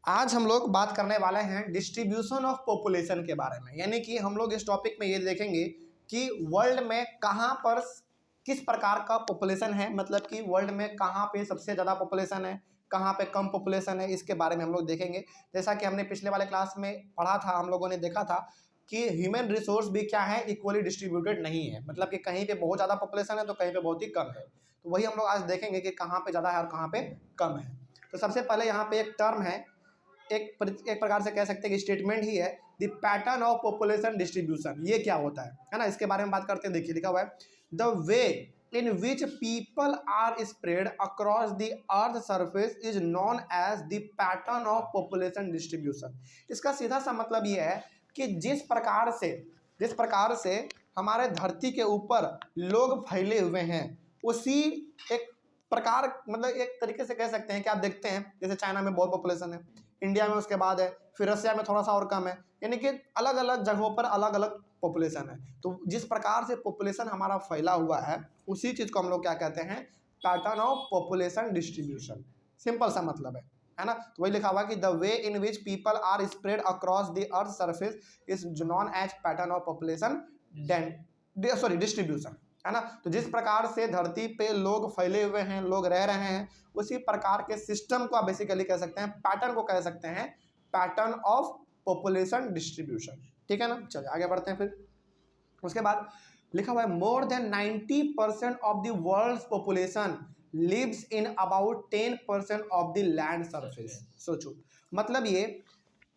आज हम लोग बात करने वाले हैं डिस्ट्रीब्यूशन ऑफ पॉपुलेशन के बारे में। यानी कि हम लोग इस टॉपिक में ये देखेंगे कि वर्ल्ड में कहाँ पर किस प्रकार का पॉपुलेशन है, मतलब कि वर्ल्ड में कहाँ पे सबसे ज़्यादा पॉपुलेशन है, कहाँ पे कम पॉपुलेशन है, इसके बारे में हम लोग देखेंगे। जैसा कि हमने पिछले वाले क्लास में पढ़ा था, हम लोगों ने देखा था कि ह्यूमन रिसोर्स भी क्या है, इक्वली डिस्ट्रीब्यूटेड नहीं है। मतलब कि कहीं पे बहुत ज़्यादा पॉपुलेशन है तो कहीं पे बहुत ही कम है। तो वही हम लोग आज देखेंगे कि कहाँ पे ज़्यादा है और कहाँ पे कम है। तो सबसे पहले यहाँ पे एक टर्म है, एक प्रकार से कह सकते हैं कि स्टेटमेंट ही है, the pattern of population distribution. ये क्या होता है ना, इसके बारे में बात करते हैं। देखिए लिखा हुआ है, the way in which people are spread across the earth surface is known as the pattern of population distribution. इसका सीधा सा मतलब ये है कि जिस प्रकार से हमारे धरती के ऊपर लोग फैले हुए हैं, उसी एक प्रकार, मतलब एक तरीके से कह सकते हैं कि आप देखते हैं जैसे चाइना में बहुत पॉपुलेशन है, इंडिया में उसके बाद है, फिर रसिया में थोड़ा सा और कम है। यानी कि अलग अलग जगहों पर अलग अलग पॉपुलेशन है। तो जिस प्रकार से पॉपुलेशन हमारा फैला हुआ है, उसी चीज़ को हम लोग क्या कहते हैं, pattern of population distribution. Simple सा मतलब है ना। तो वही लिखा हुआ कि the way in which people are spread across the earth surface is known as pattern of population distribution, है ना। तो जिस प्रकार से धरती पे लोग फैले हुए हैं, लोग रह रहे हैं, उसी प्रकार के सिस्टम को आप बेसिकली कह सकते हैं, पैटर्न को कह सकते हैं पैटर्न ऑफ पॉपुलेशन डिस्ट्रीब्यूशन। ठीक है ना। चलिए आगे बढ़ते हैं। फिर उसके बाद लिखा हुआ है, more than 90% of the world population lives in about 10% of the land surface. सोचो, मतलब ये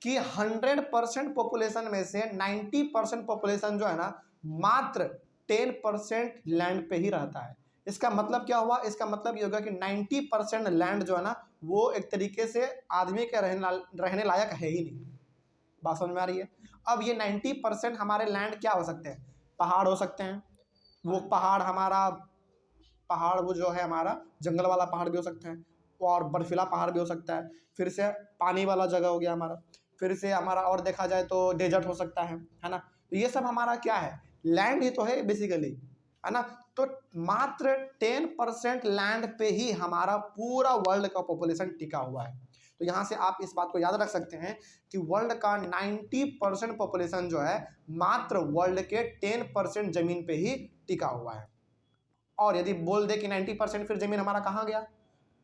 कि 100% पॉपुलेशन में से 90% पॉपुलेशन जो है ना, मात्र 10% लैंड पे ही रहता है। इसका मतलब क्या हुआ, इसका मतलब ये होगा कि 90% लैंड जो है ना, वो एक तरीके से आदमी के रहने लायक है ही नहीं। बात समझ में आ रही है। अब ये 90% हमारे लैंड क्या हो सकते हैं, पहाड़ हो सकते हैं। वो पहाड़ वो जो है हमारा जंगल वाला पहाड़ भी हो सकता है, और बर्फीला पहाड़ भी हो सकता है। फिर से पानी वाला जगह हो गया हमारा। फिर से हमारा और देखा जाए तो डेजर्ट हो सकता है ना। तो ये सब हमारा क्या है, लैंड ही तो है बेसिकली, है ना। तो मात्र 10% लैंड पे ही हमारा पूरा वर्ल्ड का पॉपुलेशन टिका हुआ है। तो यहाँ से आप इस बात को याद रख सकते हैं कि वर्ल्ड का 90% पॉपुलेशन जो है, मात्र वर्ल्ड के 10% जमीन पे ही टिका हुआ है। और यदि बोल दे कि 90% फिर जमीन हमारा कहाँ गया,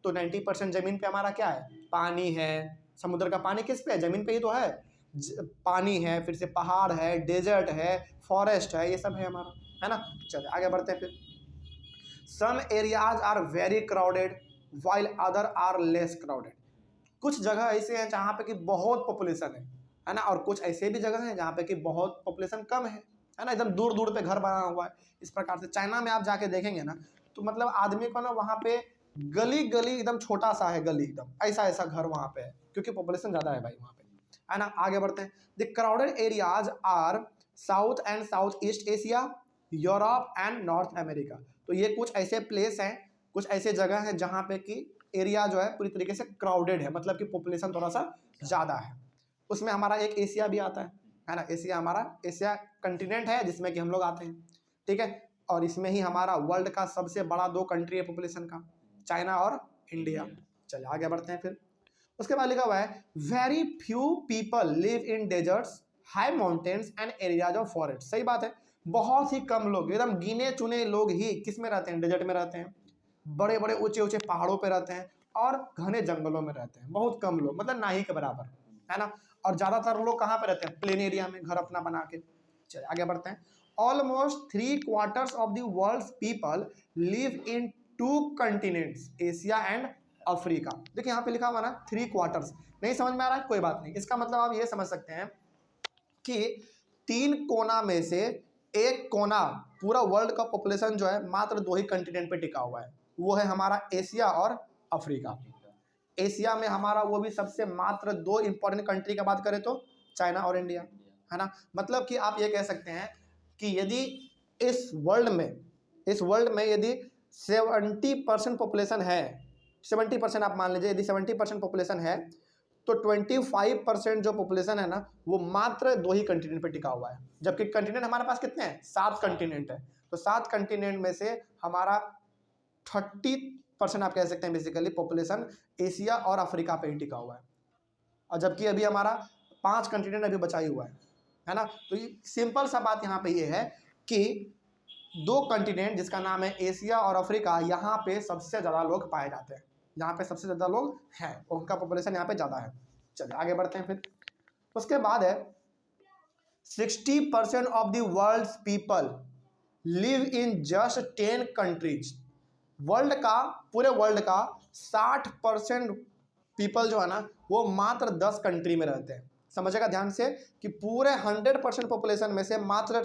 तो 90% जमीन पे हमारा क्या है, पानी है। समुद्र का पानी किस पे है, जमीन पे ही तो है। पानी है, फिर से पहाड़ है, डेजर्ट है, फॉरेस्ट है, ये सब है हमारा, है ना। चलिए आगे बढ़ते हैं। फिर some areas are very crowded while other are less crowded. कुछ जगह ऐसे हैं जहाँ पे कि बहुत पॉपुलेशन है ना, और कुछ ऐसे भी जगह हैं जहाँ पे कि बहुत पॉपुलेशन कम है ना। एकदम दूर दूर पे घर बना हुआ है। इस प्रकार से चाइना में आप जाके देखेंगे ना, तो मतलब आदमी को ना वहाँ पे गली गली एकदम छोटा सा है, गली एकदम ऐसा ऐसा घर वहाँ पे है, क्योंकि पॉपुलेशन ज़्यादा है भाई वहाँ पे, है ना। आगे बढ़ते हैं। The crowded areas are South and South East Asia, Europe and North America. तो ये कुछ ऐसे प्लेस हैं, कुछ ऐसे जगह हैं जहाँ पे कि एरिया जो है पूरी तरीके से क्राउडेड है, मतलब कि पॉपुलेशन थोड़ा सा ज़्यादा है। उसमें हमारा एक एशिया भी आता है ना। एशिया हमारा, एशिया कंटिनेंट है जिसमें कि हम लोग आते हैं, ठीक है। और इसमें ही हमारा वर्ल्ड का सबसे बड़ा 2 कंट्री है पॉपुलेशन का, चाइना और इंडिया। चलिए आगे बढ़ते हैं। फिर उसके बाद लिखा हुआ है, very few people live in desserts, high mountains and areas of forest. सही बात है, बहुत ही कम लोग, एकदम गिने चुने लोग ही किस में रहते हैं, डेजर्ट में रहते हैं, बड़े बड़े ऊंचे ऊंचे पहाड़ों पे रहते हैं, और घने जंगलों में रहते हैं। बहुत कम लोग, मतलब ना ही के बराबर, है ना। और ज़्यादातर लोग कहाँ पे रहते हैं, प्लेन एरिया में घर अपना बना के। चलिए आगे बढ़ते हैं। Almost 3/4 of the world people live in 2 continents, Asia and Africa. देखिए यहाँ पे लिखा हुआ ना 3/4, नहीं समझ में आ रहा है, कोई बात नहीं। इसका मतलब आप ये समझ सकते हैं कि 3 कोना में से एक कोना, पूरा वर्ल्ड का पॉपुलेशन जो है मात्र 2 ही कंटिनेंट पे टिका हुआ है, वो है हमारा एशिया और अफ्रीका। एशिया में हमारा वो भी सबसे मात्र 2 इंपॉर्टेंट कंट्री का बात करें तो चाइना और इंडिया, है ना। मतलब कि आप ये कह सकते हैं कि यदि इस वर्ल्ड में यदि 70% पॉपुलेशन है, 70% आप मान लीजिए, यदि 70% पॉपुलेशन है, तो 25% जो पॉपुलेशन है ना, वो मात्र 2 ही कंटिनेंट पे टिका हुआ है। जबकि कंटिनेंट हमारे पास कितने हैं, 7 कंटिनेंट है। तो 7 कंटिनेंट में से हमारा 30% आप कह सकते हैं बेसिकली पॉपुलेशन एशिया और अफ्रीका पे ही टिका हुआ है। और जबकि अभी हमारा 5 कंटिनेंट अभी बचा ही हुआ है ना। तो ये सिंपल सा बात यहाँ पे ये है कि 2 कंटिनेंट जिसका नाम है एशिया और अफ्रीका, यहाँ पे सबसे ज़्यादा लोग पाए जाते हैं, यहाँ पे सबसे ज़्यादा लोग हैं, उनका पॉपुलेशन यहाँ पे ज़्यादा है। चलिए आगे बढ़ते हैं। फिर उसके बाद है 60% of the world's people live in just 10 countries. World का, पूरे वर्ल्ड का 60% पीपल जो है ना वो मात्र 10 कंट्री में रहते हैं। समझेगा ध्यान से कि पूरे 100% पॉपुलेशन में से मात्र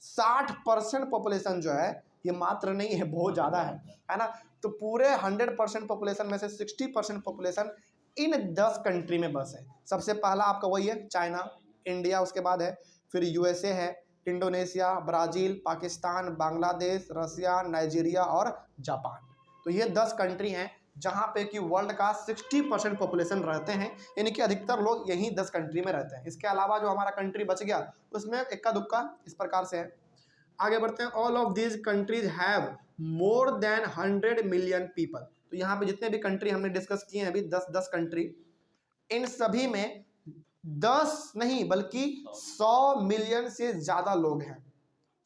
60% पॉपुलेशन जो है ये मात्र नहीं है, बहुत ज़्यादा है ना। तो पूरे 100% पॉपुलेशन में से 60% पॉपुलेशन इन 10 कंट्री में बस है। सबसे पहला आपका वही है चाइना, इंडिया, उसके बाद है फिर यूएसए है, इंडोनेशिया, ब्राज़ील, पाकिस्तान, बांग्लादेश, रसिया, नाइजीरिया और जापान। तो ये 10 कंट्री हैं जहाँ पे कि वर्ल्ड का 60% पॉपुलेशन रहते हैं, यानी कि अधिकतर लोग यहीं 10 कंट्री में रहते हैं। इसके अलावा जो हमारा कंट्री बच गया उसमें इक्का दुक्का इस प्रकार से है। आगे बढ़ते हैं। All of these countries have more than 100 million people. तो यहाँ पे जितने भी कंट्री हमने डिस्कस किए हैं अभी 10 कंट्री, इन सभी में 10 नहीं बल्कि 100 मिलियन से ज़्यादा लोग हैं।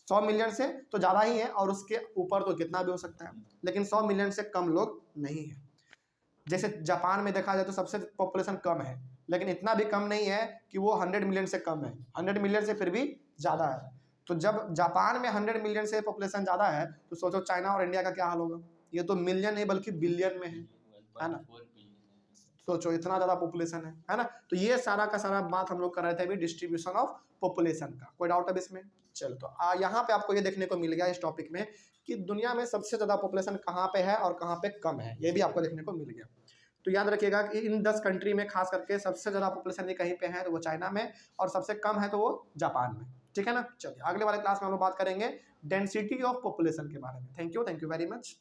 100 मिलियन से तो ज़्यादा ही है, और उसके ऊपर तो कितना भी हो सकता है, लेकिन 100 मिलियन से कम लोग नहीं है। जैसे जापान में देखा जाए तो सबसे पॉपुलेशन कम है, लेकिन इतना भी कम नहीं है कि वो 100 मिलियन से कम है, 100 मिलियन से फिर भी ज़्यादा है। तो जब जापान में 100 मिलियन से पॉपुलेशन ज़्यादा है तो सोचो चाइना और इंडिया का क्या हाल होगा। ये तो मिलियन नहीं बल्कि बिलियन में है ना। सोचो इतना ज़्यादा पॉपुलेशन है ना। तो ये सारा का सारा बात हम लोग कर रहे थे अभी डिस्ट्रीब्यूशन ऑफ पॉपुलेशन का। कोई डाउट अब इसमें? चलो तो यहाँ पे आपको ये देखने को मिल गया इस टॉपिक में कि दुनिया में सबसे ज़्यादा पॉपुलेशन कहाँ पे है और कहाँ पे कम है, ये भी आपको देखने को मिल गया। तो याद रखिएगा कि इन 10 कंट्री में खास करके सबसे ज़्यादा पॉपुलेशन कहीं पे है तो वो चाइना में, और सबसे कम है तो वो जापान में। ठीक है ना। चलिए अगले वाले क्लास में हम लोग बात करेंगे डेंसिटी ऑफ पॉपुलेशन के बारे में। Thank you very much.